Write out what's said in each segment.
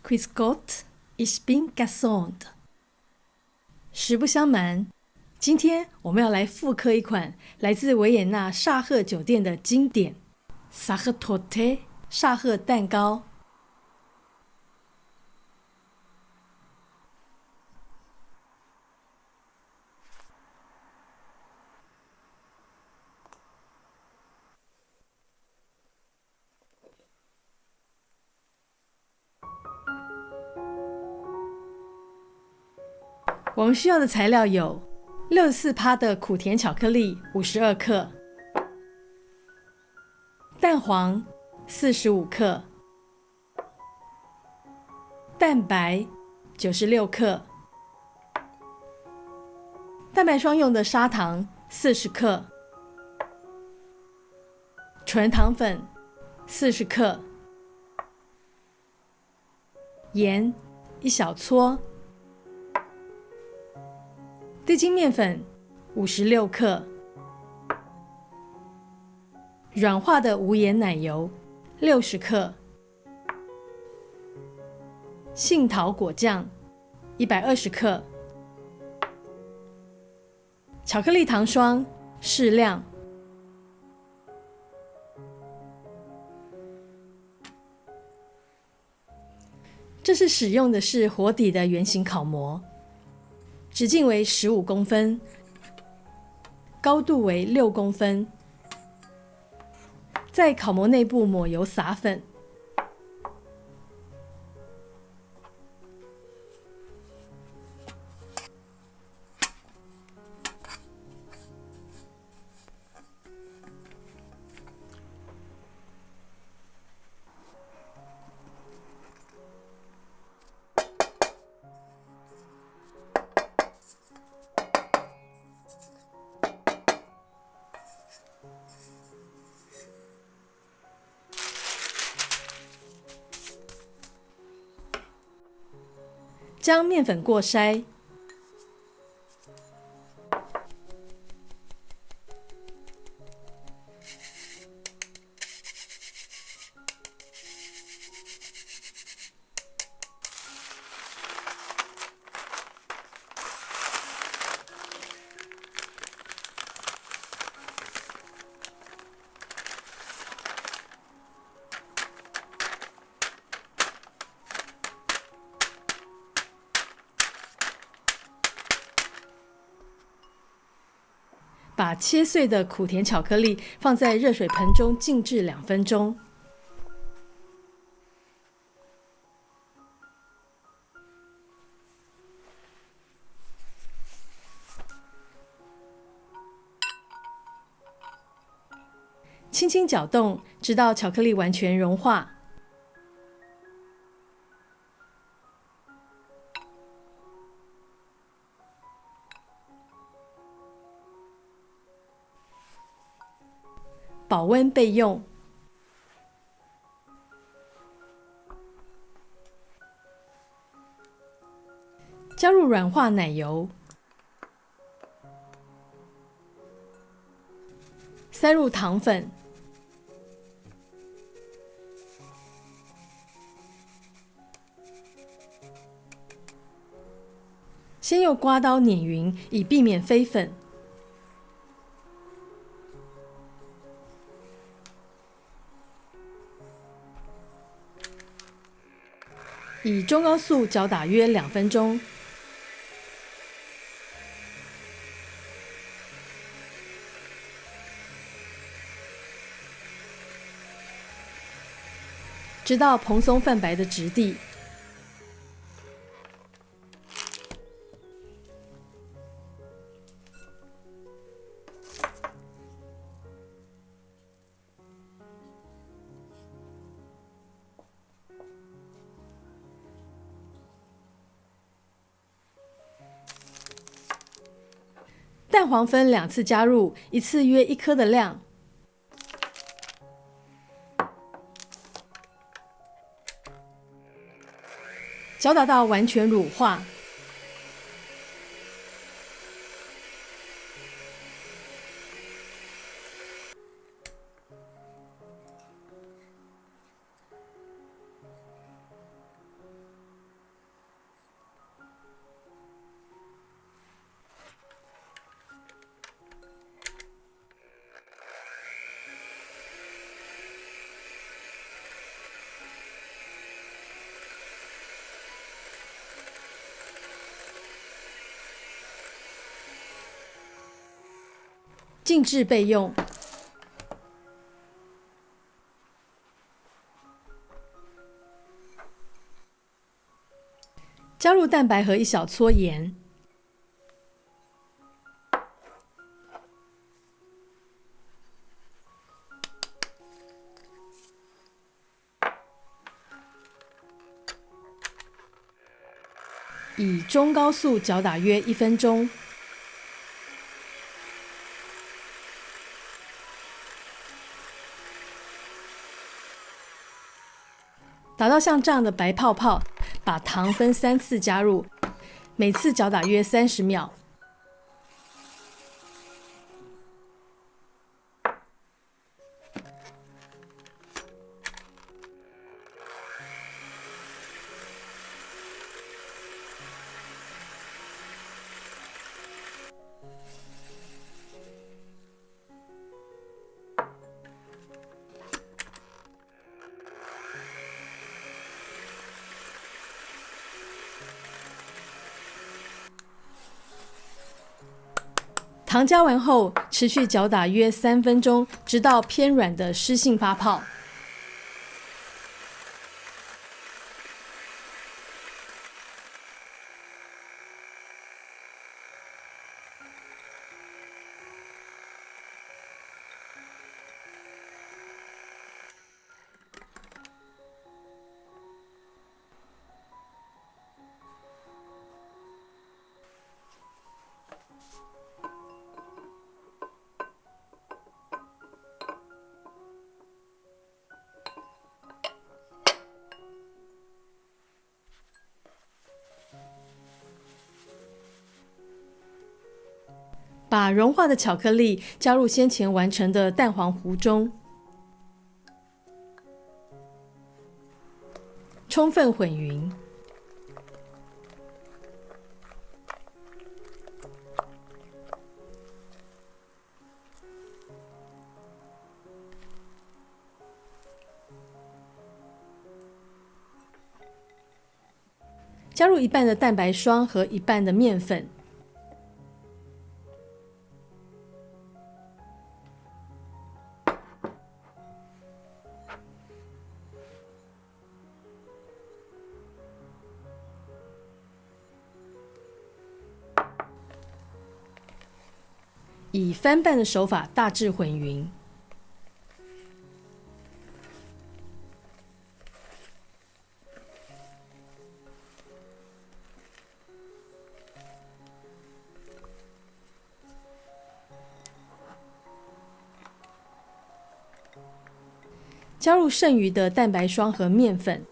Grüß Gott, ich bin gesund。实不相瞒，今天我们要来复刻一款来自维也纳萨赫酒店的经典 Sachertorte 萨赫蛋糕。我们需要的材料有64%的苦甜巧克力52克，蛋黄45克，蛋白96克，蛋白霜用的砂糖40克，纯糖粉40克，盐1小撮，低筋面粉56克，软化的无盐奶油60克，杏桃果酱120克，巧克力糖霜适量。这是使用的是活底的圆形烤模，直径为15公分，高度为6公分。在烤模内部抹油撒粉，将面粉过筛，把切碎的苦甜巧克力放在热水盆中静置2分钟。轻轻搅动，直到巧克力完全融化。保温备用。加入软化奶油，塞入糖粉，先用刮刀碾匀，以避免飞粉。以中高速搅打约2分钟，直到蓬松泛白的质地。蛋黄分2次加入，一次约1颗的量。搅打到完全乳化。静置备用。加入蛋白和一小撮盐，以中高速搅打约1分钟。打到像这样的白泡泡，把糖分3次加入，每次搅打约30秒。糖加完后，持续搅打约3分钟，直到偏软的湿性发泡。把融化的巧克力加入先前完成的蛋黄糊中，充分混匀。加入1半的蛋白霜和1半的面粉。以翻拌的手法大致混匀。加入剩余的蛋白霜和面粉。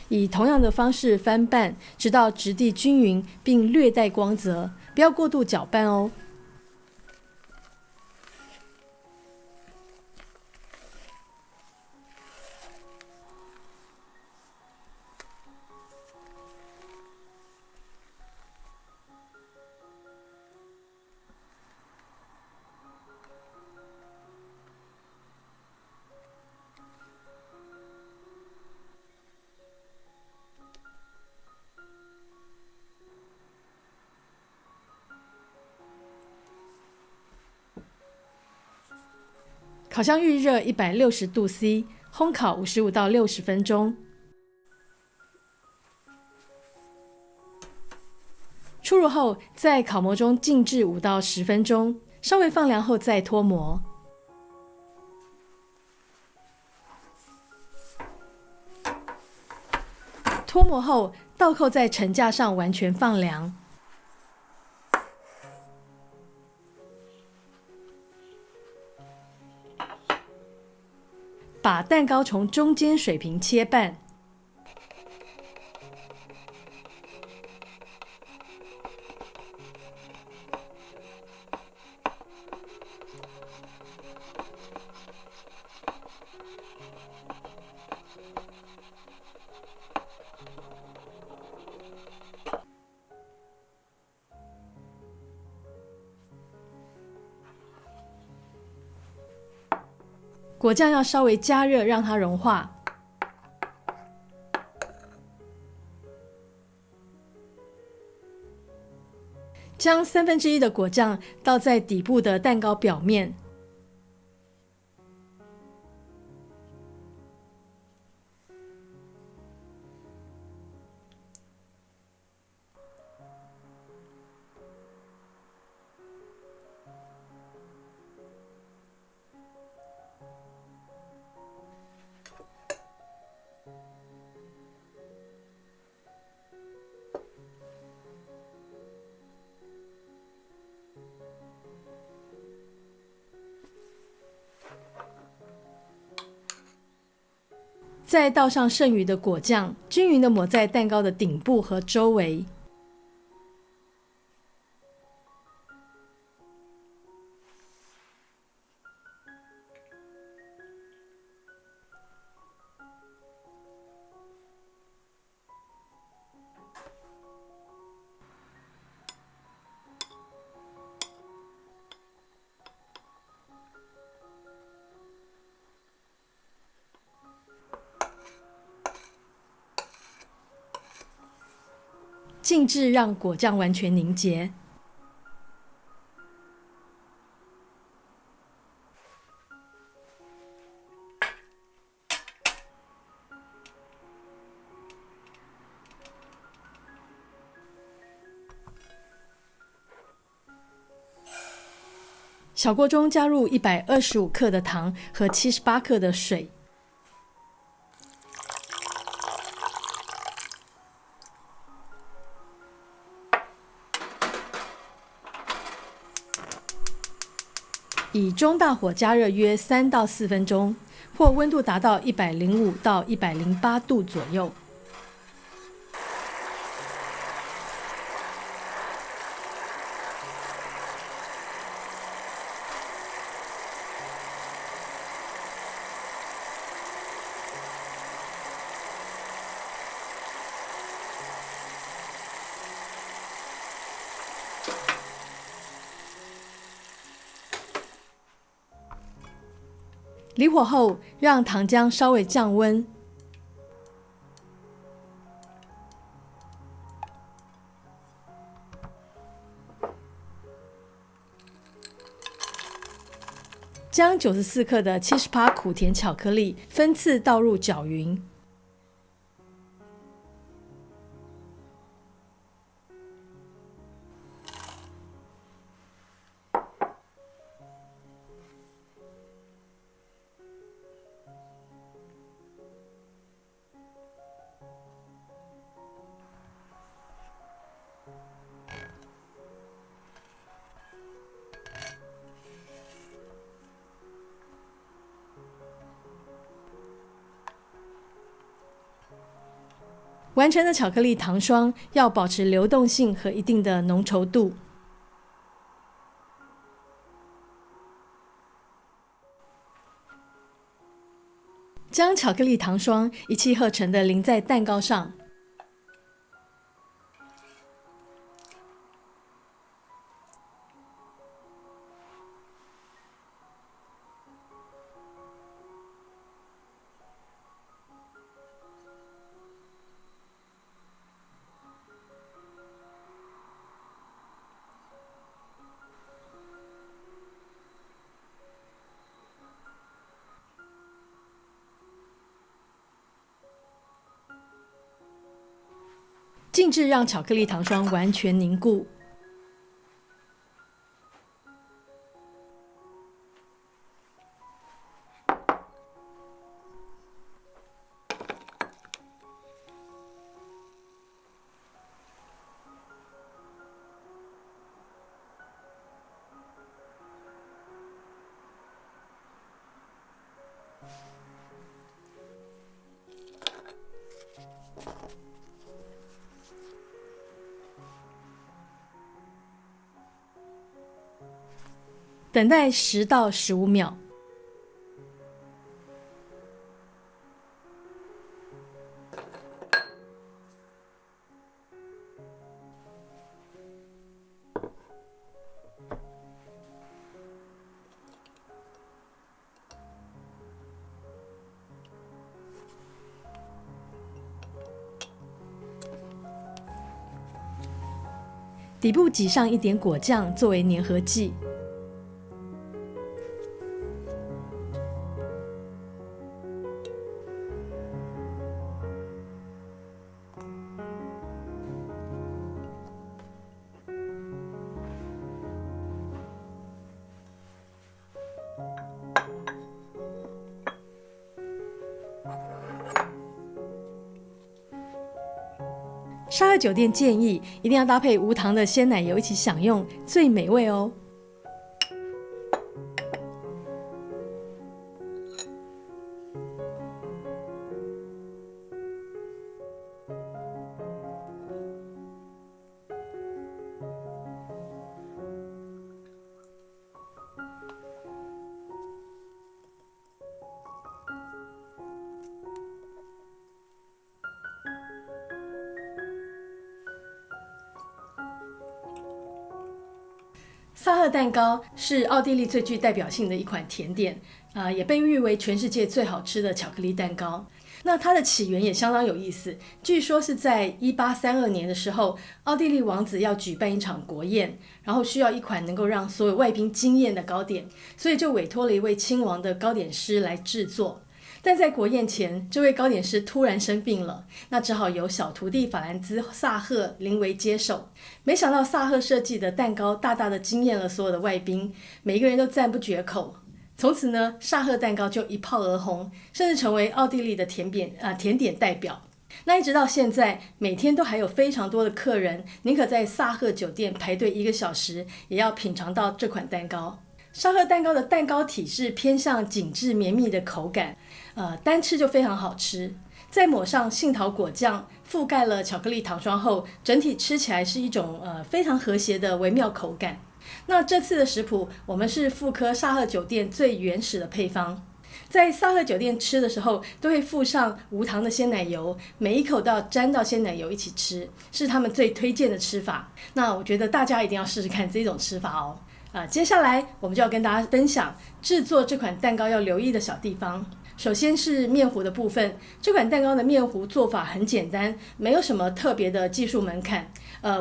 以同样的方式翻拌，直到质地均匀并略带光泽，不要过度搅拌哦。烤箱预热160度 C， 烘烤55到60分钟。出炉后，在烤模中静置5到10分钟，稍微放凉后再脱模。脱模后，倒扣在层架上完全放凉。把蛋糕从中间水平切半，果酱要稍微加热，让它融化。将1/3的果酱倒在底部的蛋糕表面，再倒上剩余的果酱，均匀地抹在蛋糕的顶部和周围。静置，让果酱完全凝结。小锅中加入125克的糖和78克的水。以中大火加热约3到4分钟，或温度达到105到108度左右。离火后，让糖浆稍微降温。将94克的70%苦甜巧克力分次倒入搅匀。完成的巧克力糖霜要保持流动性和一定的浓稠度。将巧克力糖霜一气呵成地淋在蛋糕上。静置，让巧克力糖霜完全凝固。等待10到15秒。底部挤上一点果酱作为粘合剂。沙赫酒店建议一定要搭配无糖的鲜奶油一起享用，最美味哦。萨赫蛋糕是奥地利最具代表性的一款甜点，也被誉为全世界最好吃的巧克力蛋糕。那它的起源也相当有意思，据说是在1832年的时候，奥地利王子要举办一场国宴，然后需要一款能够让所有外宾惊艳的糕点，所以就委托了一位亲王的糕点师来制作。但在国宴前，这位糕点师突然生病了，那只好由小徒弟法兰兹·萨赫临危接手。没想到萨赫设计的蛋糕大大的惊艳了所有的外宾，每一个人都赞不绝口。从此呢，萨赫蛋糕就一炮而红，甚至成为奥地利的甜点代表。那一直到现在，每天都还有非常多的客人宁可在萨赫酒店排队1个小时，也要品尝到这款蛋糕。沙赫蛋糕的蛋糕体是偏向紧致绵密的口感，单吃就非常好吃。再抹上杏桃果酱，覆盖了巧克力糖霜后，整体吃起来是一种非常和谐的微妙口感。那这次的食谱，我们是复刻沙赫酒店最原始的配方。在萨赫酒店吃的时候，都会附上无糖的鲜奶油，每一口都要沾到鲜奶油一起吃，是他们最推荐的吃法。那我觉得大家一定要试试看这种吃法哦。接下来我们就要跟大家分享制作这款蛋糕要留意的小地方。首先是面糊的部分，这款蛋糕的面糊做法很简单，没有什么特别的技术门槛。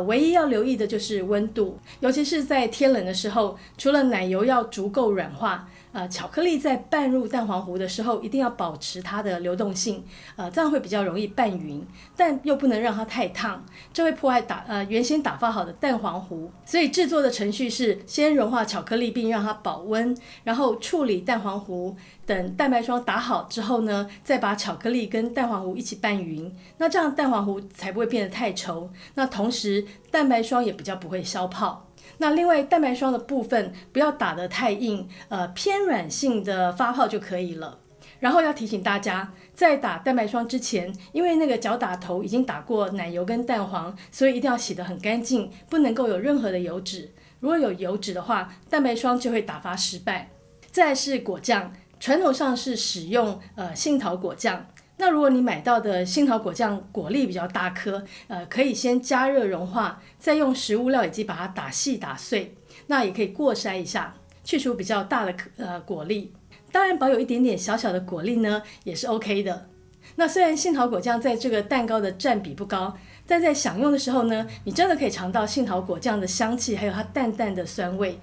唯一要留意的就是温度，尤其是在天冷的时候，除了奶油要足够软化，巧克力在拌入蛋黄糊的时候一定要保持它的流动性，这样会比较容易拌匀，但又不能让它太烫，这会破坏原先打发好的蛋黄糊。所以制作的程序是先融化巧克力并让它保温，然后处理蛋黄糊，等蛋白霜打好之后呢，再把巧克力跟蛋黄糊一起拌匀，那这样蛋黄糊才不会变得太稠，那同时蛋白霜也比较不会消泡。那另外蛋白霜的部分不要打得太硬，偏软性的发泡就可以了。然后要提醒大家，在打蛋白霜之前，因为那个搅打头已经打过奶油跟蛋黄，所以一定要洗得很干净，不能够有任何的油脂。如果有油脂的话，蛋白霜就会打发失败。再来是果酱，传统上是使用杏桃果酱。那如果你买到的杏桃果酱果粒比较大颗，可以先加热融化，再用食物料理机把它打细打碎。那也可以过筛一下，去除比较大的果粒。当然保有一点点小小的果粒呢，也是 OK 的。那虽然杏桃果酱在这个蛋糕的占比不高，但在享用的时候呢，你真的可以尝到杏桃果酱的香气，还有它淡淡的酸味，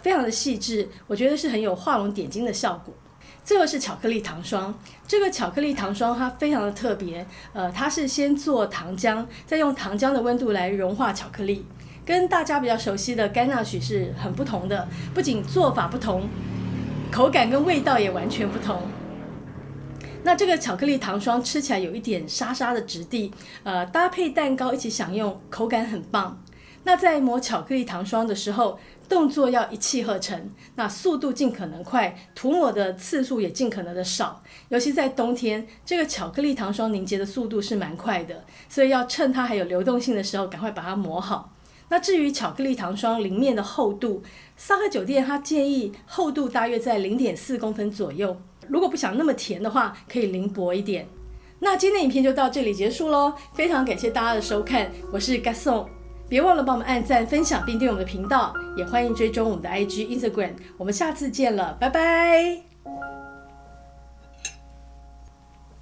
非常的细致，我觉得是很有画龙点睛的效果。最后是巧克力糖霜，这个巧克力糖霜它非常的特别，它是先做糖浆，再用糖浆的温度来融化巧克力，跟大家比较熟悉的甘纳许是很不同的，不仅做法不同，口感跟味道也完全不同。那这个巧克力糖霜吃起来有一点沙沙的质地，搭配蛋糕一起享用，口感很棒。那在磨巧克力糖霜的时候，动作要一气呵成，那速度尽可能快，涂抹的次数也尽可能的少。尤其在冬天，这个巧克力糖霜凝结的速度是蛮快的，所以要趁它还有流动性的时候，赶快把它磨好。那至于巧克力糖霜淋面的厚度，萨赫酒店它建议厚度大约在 0.4 公分左右。如果不想那么甜的话，可以淋薄一点。那今天的影片就到这里结束咯，非常感谢大家的收看，我是 Gaston。别忘了帮我们按赞、分享并订阅我们的频道，也欢迎追踪我们的 IG、Instagram。我们下次见了，拜拜。